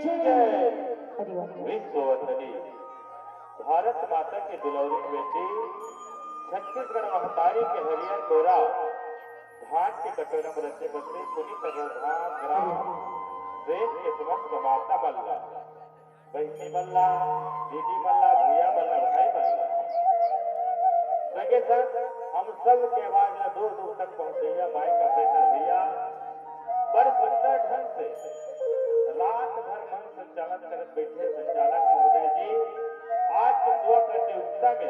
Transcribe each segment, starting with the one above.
जय। विश्ववंदनी भारत माता की दुलौरी बेटी छत्तीसगढ़ महतारी के हरियर तोरा धान के कटोरा में रचे बसे पुनी धान ग्राम देश के समस्त माता मल्ला बहनी मल्ला दीदी मल्ला भैया मल्ला भाई मल्ला संगे संग हम सब के आवाज ला दूर दूर तक पहुंचे माइक ऑपरेटर भैया बड़ सुंदर ढंग से रात भर मन संचालन करत बैठे संचालक महोदय जी आज की सुबह प्रतियोगिता में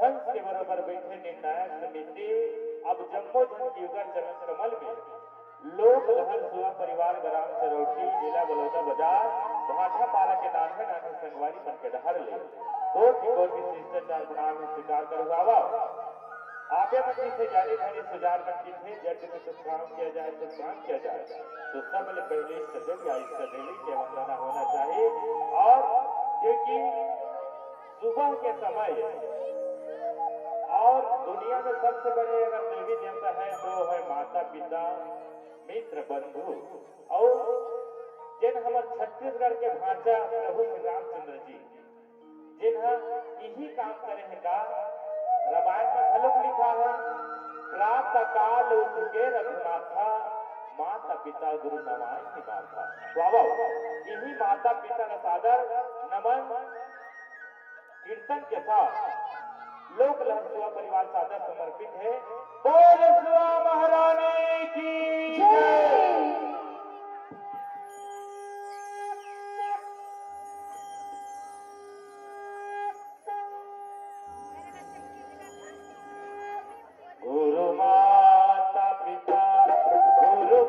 हंस के बराबर बैठे निर्णायक समिति अब जम्मो जनजीवन चरण कमल में लोक लहर सुबह परिवार ग्राम सरौटी जिला बलौदा बाजार भाठा पारा के नाने नाने संगवारी मन के डहर ले दो कोटि शिष्टाचार प्रणाम में स्वीकार करवावा आपे मंत्री से जारी धनी सुजार मंत्री थे जब में कुछ काम किया जाए तो काम किया जाए तो सब ले पहले सदैव या सदैवी के वंदना होना चाहिए और क्योंकि सुबह के समय और दुनिया में सबसे बड़े अगर देवी देवता है तो है माता पिता मित्र बंधु और जिन हमारे छत्तीसगढ़ के भाषा प्रभु श्री रामचंद्र जी जिन्हा यही काम करे है का रामायण में भलोक लिखा है प्रातः काल उठ के रघुनाथा माता पिता गुरु नवाई की माता बाबा यही माता पिता का सादर नमन कीर्तन के साथ लोक लहर सुबह परिवार सादर समर्पित है बोल सुबह महारानी की जय। गुरु माता पिता गुरु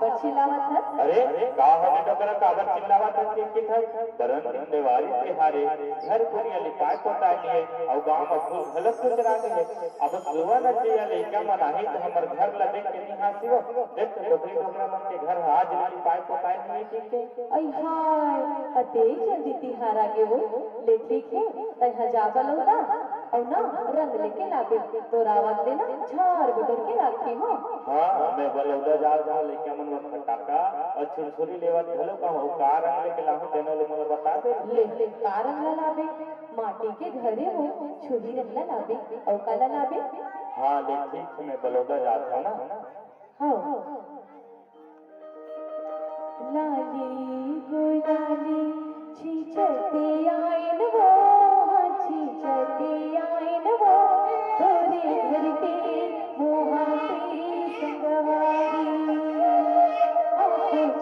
अरे काहे टोकरा काबर चिल्लावत है कि था बरन देवारी तिहारे घर पुरिया लिपाय पोताई है और गांव में फूल भलक गुजरा है अब सुबह न चाहिए लइका मनाही तो हमर घर ला देख के निहासी हो देख टोकरी टोकरा मन के घर आज लिपाय पोताई नहीं ठीक आई हाय अते जल्दी तिहार आगे वो ले ठीक है तय हजाबल होता और ना रंग लेके लाबे तो रावत देना झाड़ बटोर के राखी हो। हां मैं बलौदा जा लेके मन में फटाका और छुरछुरी लेवा भलो का हो का रंग लेके लाहू देनो ले मोला बता दे ले का रंग लाबे माटी के घरे हो छुरी रंग लाबे और काला लाबे। हां ले ठीक मैं बलौदा जाता ना हां लाली गुलाली छीछते आइन वो छीछते आइन वो तोरे घर के मोहाती संगवारी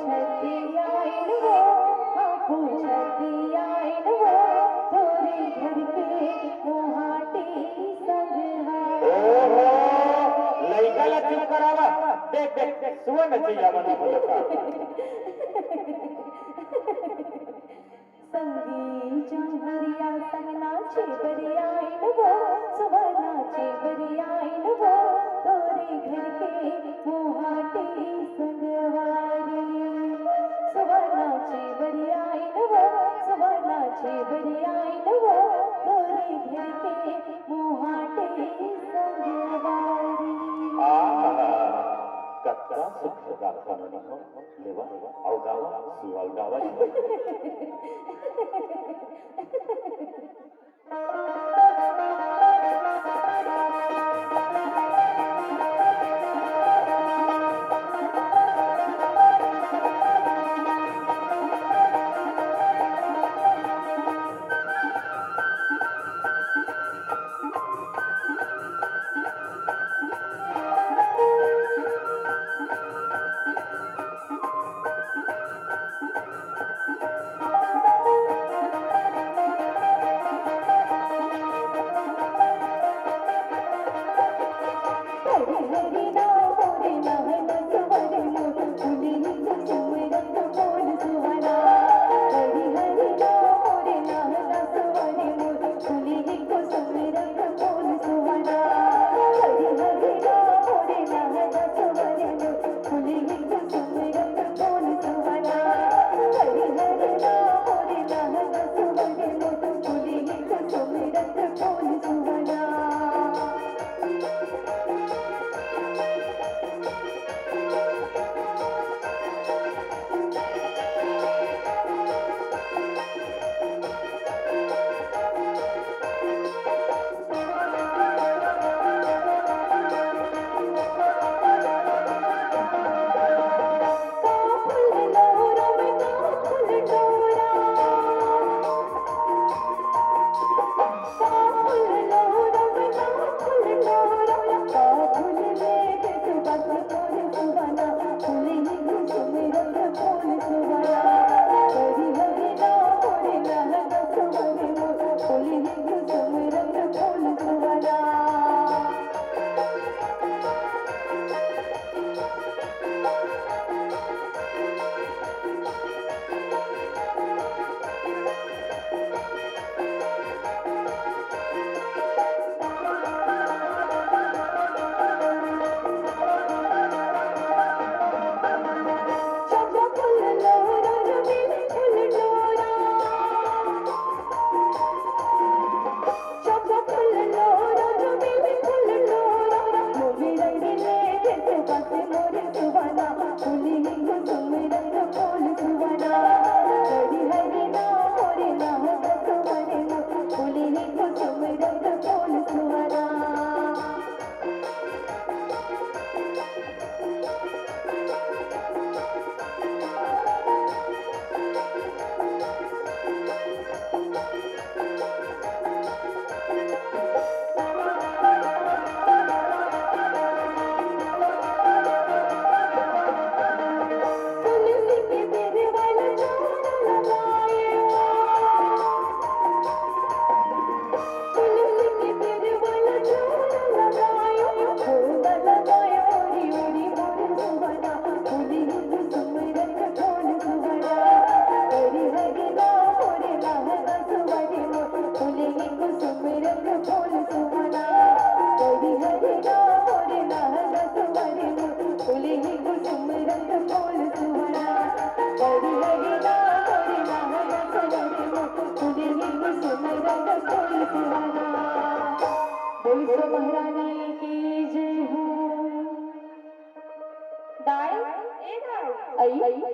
छती आइन वो छती आइन वो तोरे घर के मोहाटी संगवारी। लइका ला चुप करावा देख देख सुवन चाहिए मनी बोलता संगी हरिया संगनाचे बरी आईन वो सुवर्णाचे बरी आईन वो तोरे घर के मोहाटे संगवारी सुवर्णाचे बरी आईन वो सुवर्णाचे बरी आईन वो तोरे घर के मोहाटे संगवारी कच्चा सुख दाखवणं लेवा अवगावा सुअवगावा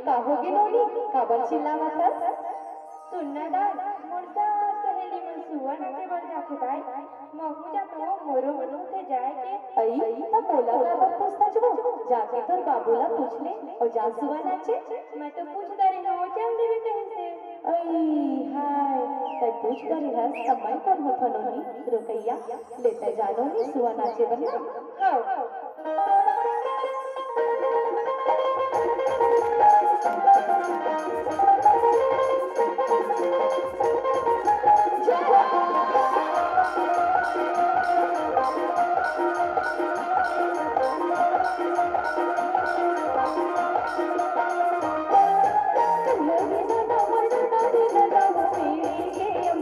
काहोगे नोनी काबर चिल्लावत हस सुनना दाई मुर्दा सहेली मन सुवन के बन जाके भाई महू जातो मोरो मनु थे जाए के आई तब बोला काबर पूछता जो जाके तोर बाबूला पूछ ले और जा सुवन आचे मैं तो पूछ दरी हो चल देवे कहीं से आई हाय तब पूछ दरी हस समय कब होतो नोनी रुकैया लेते जानो नी सुवन आचे बन्ना हां के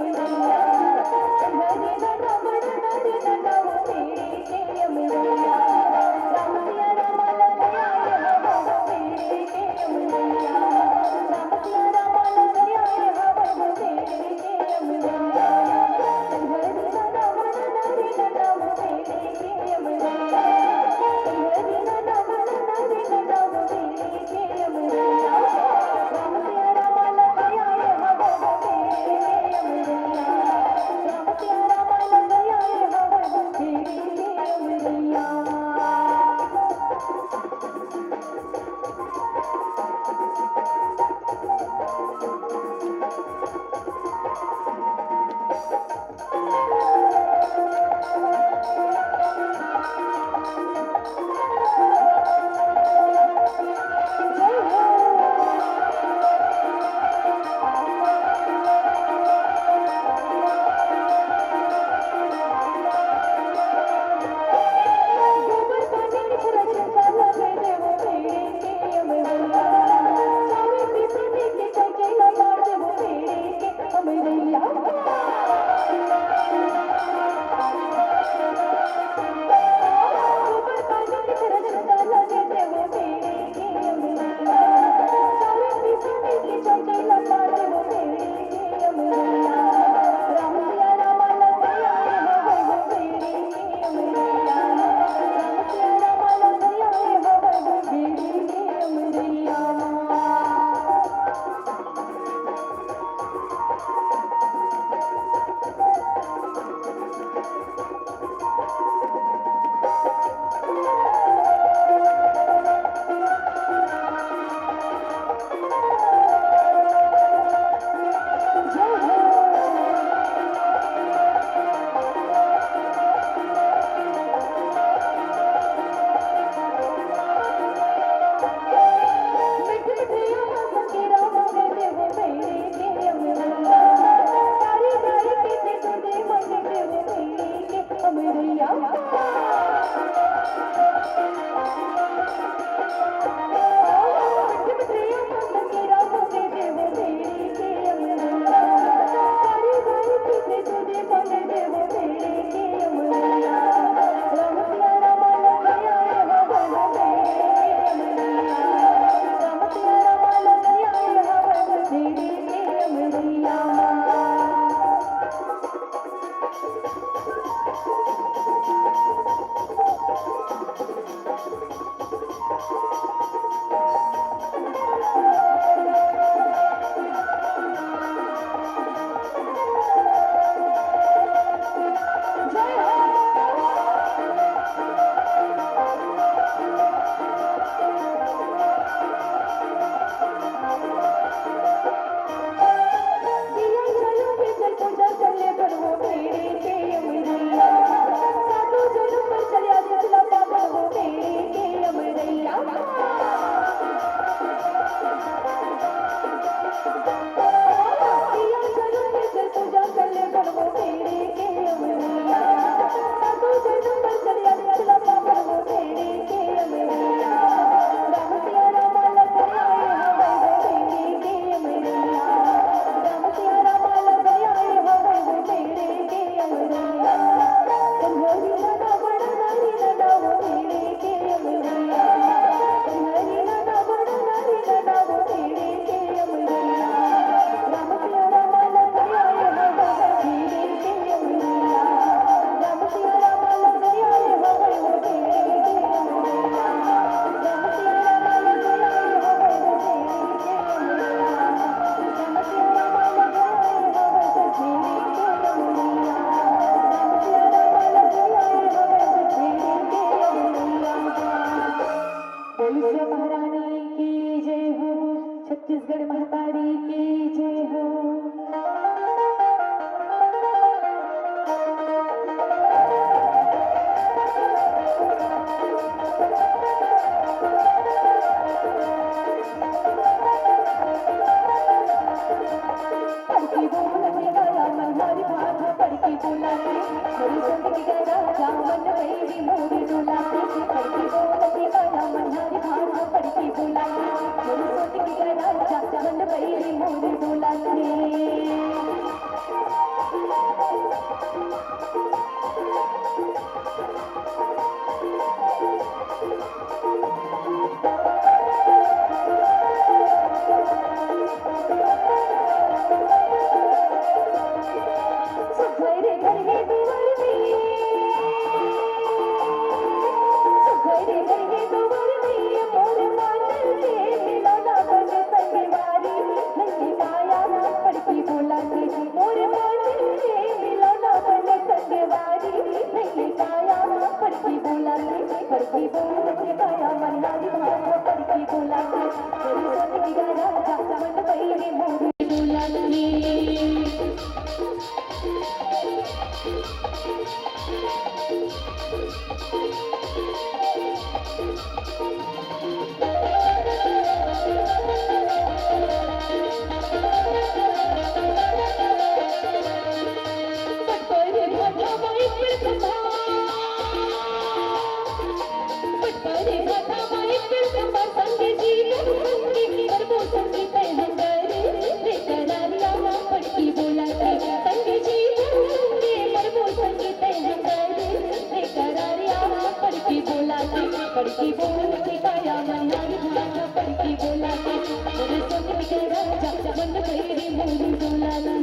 छत्तीसगढ़ महातारी की जय हो। पड़की बोलने गाया मनहरी भाषा पड़की बोलाती मेरी जिंदगी गया जामन मेरी मोरी डोलाती पड़की बोलने गाया मनहरी भाषा पड़की बोलाती मेरी जिंदगी गया जामन मेरी मोरी डोलाती। पडकी बोलते काया मल्हारी भाषा पडकी बोलाते मोरे सोने के राजा मन कैरी मोरी डोलाते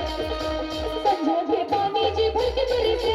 संझा के पानी जी भर के बरसे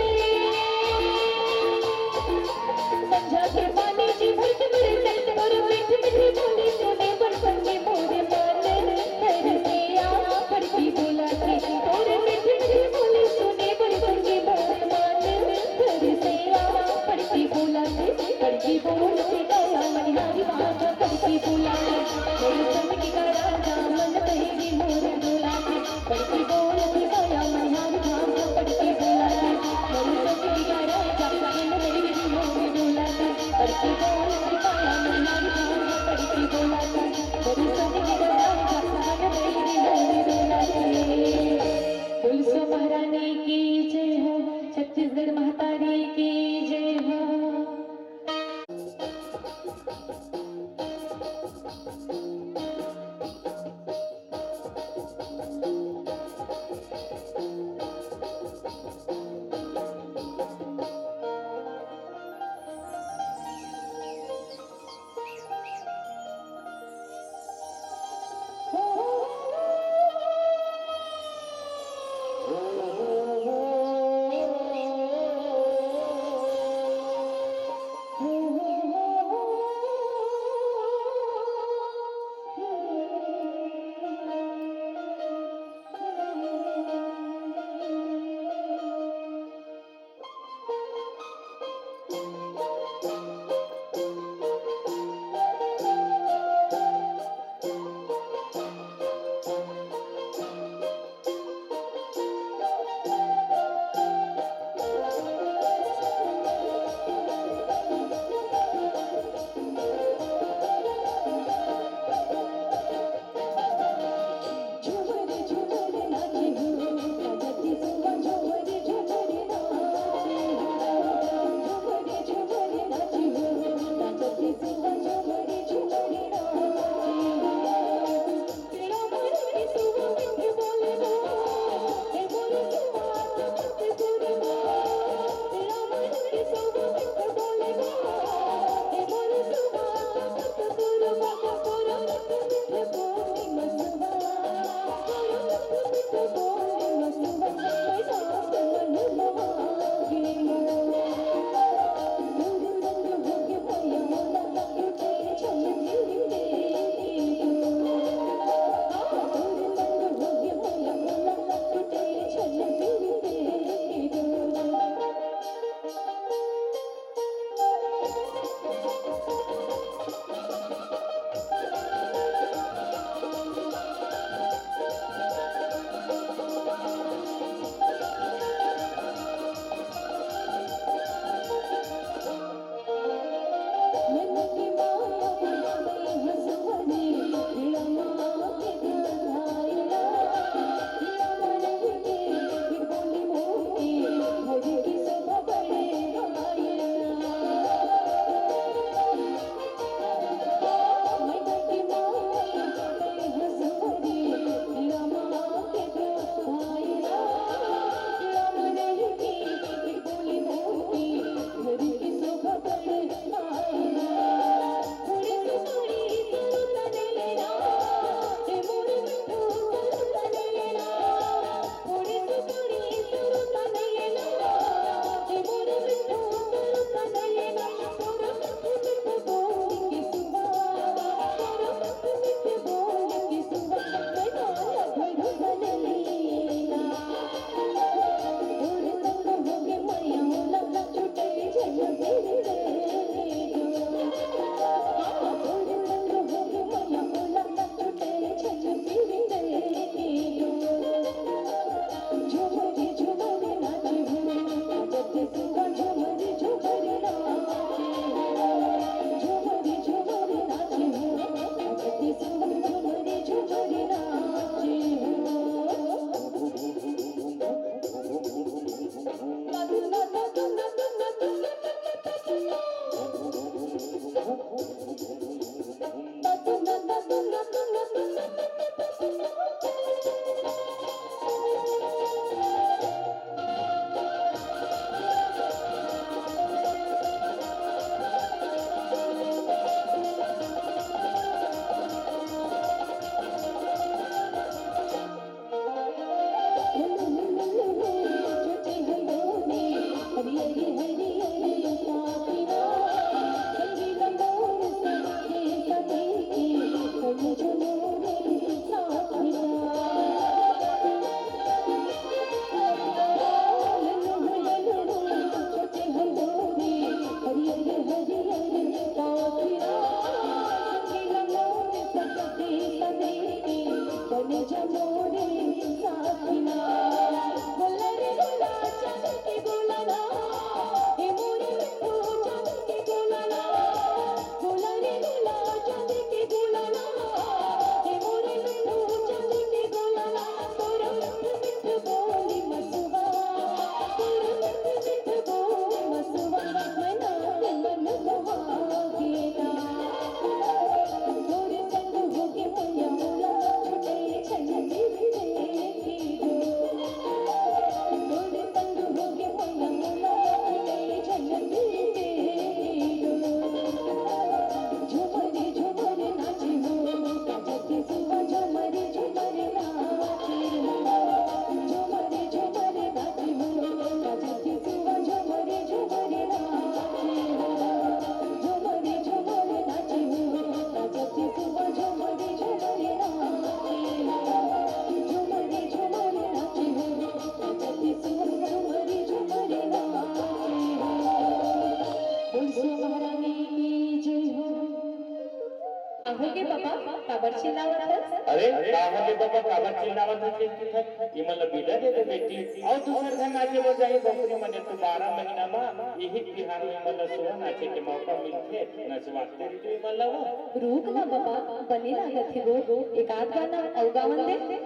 गावाले बाबा काबर चिल्लावत होते तिथं की मला बिडा दे दे बेटी और दूसर घर नाचे बजाई बकरी मने तो 12 महीना में यही बिहार में मला सुवा नाचे के मौका मिलते नचवाते रे मला वो रुक ना बाबा बने लागत है वो एक आध गाना अवगावन दे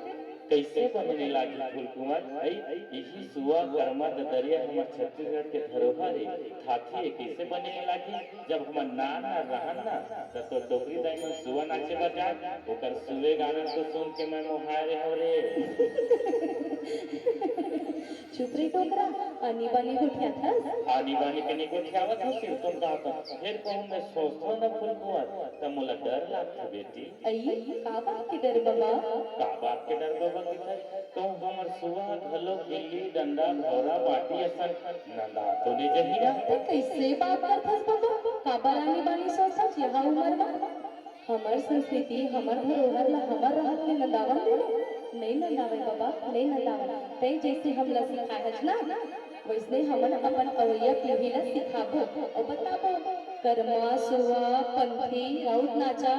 कैसे बनने लगी फूलकुमार यही सुआ कर्मा दरिया हमार छत्तीसगढ़ के धरोहर है थाथी कैसे बनने लगी जब हम नाना रहन ना तो डोगरी दाई में सुआ नाचे बजा ओकर सुवे गाना तो सुन के मैं मोहारे हो रे चुप रे टोकरा आनी बानी उठ्या था आनी बानी कनी को ख्यावत हो सिर तुम का फिर कहूं मैं सोचता ना फूलकुमार त मोला डर लागत बेटी आई का बात के डर बाबा का बात के डर बाबा किधर तो हमर सुआ घलो गिल्ली डंडा भौरा बाटी असन नंदा तो ने जहीरा तो कैसे बात करथस बाबा का बानी बानी सोचस यहाँ उम्र में हमर संस्कृति हमर धरोहर ला हमर रहत में नंदावन दे नहीं नंदावे बाबा नहीं नंदावे ते जैसे हम ला सिखाहस ना वैसे हमन अपन अवैया पीढ़ी ला सिखाबो और बताबो कर्मा सुवा पंथी और नाचा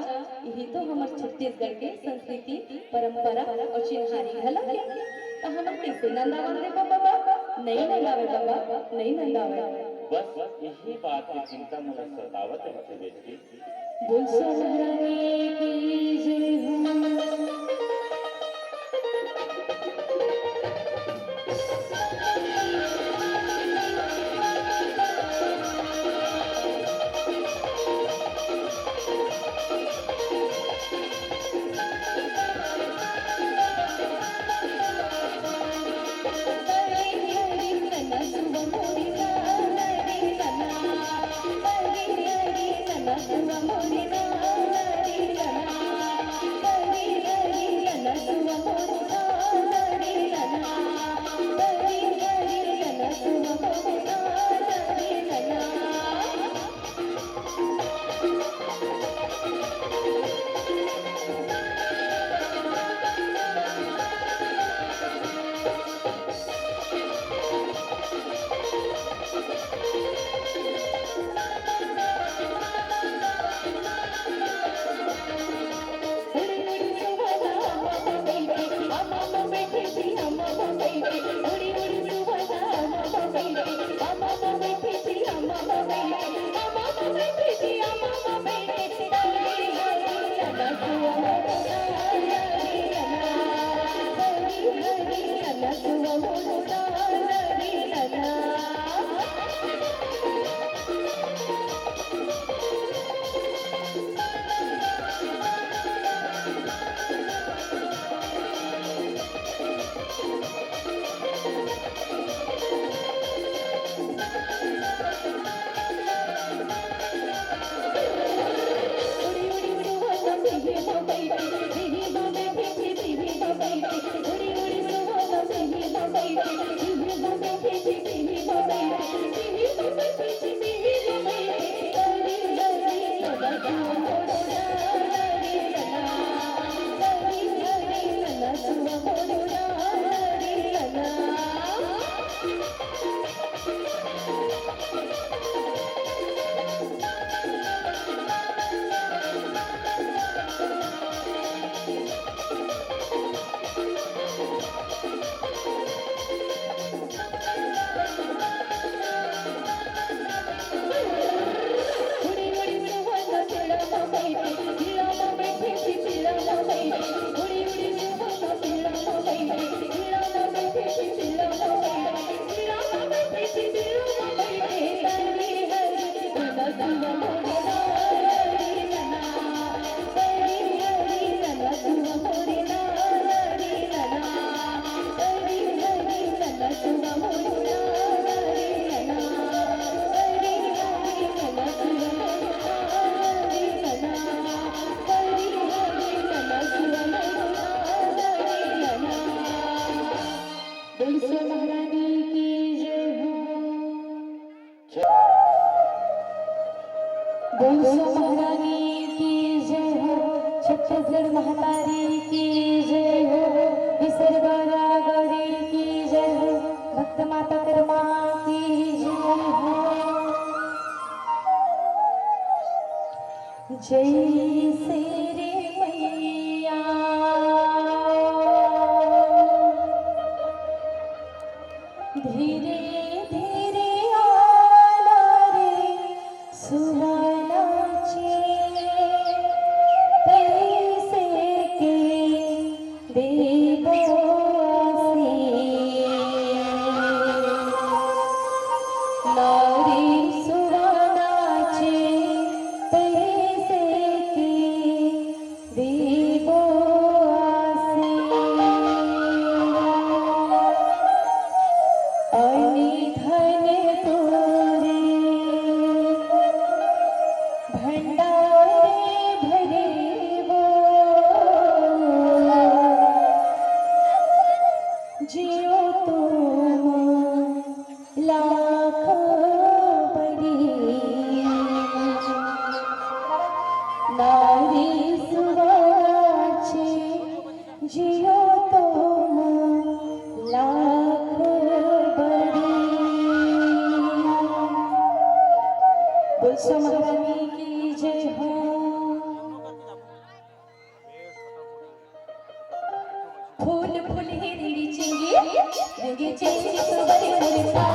यही तो हमर छत्तीसगढ़ के संस्कृति परंपरा और चिन्हारी घला है तो हमन कैसे नंदावन दे बाबा नहीं नंदावे बाबा नहीं नंदावे बस यही बात की चिंता मुझे सतावत रहती बेटी बोल सो महारानी की जय हो महारानी की जय हो छत्तीसगढ़ महातारी की जय हो विसर्गरा गौरी की जय हो भक्त माता कर्मा की जय हो जय श्री मैया जियो तुम लाख बरी नारी सुवाचे जियो तुम लाख बरी बोल महारानी की जय हो। फूल फूल हिरडी चिंगी चिंगी चिंगी सुबह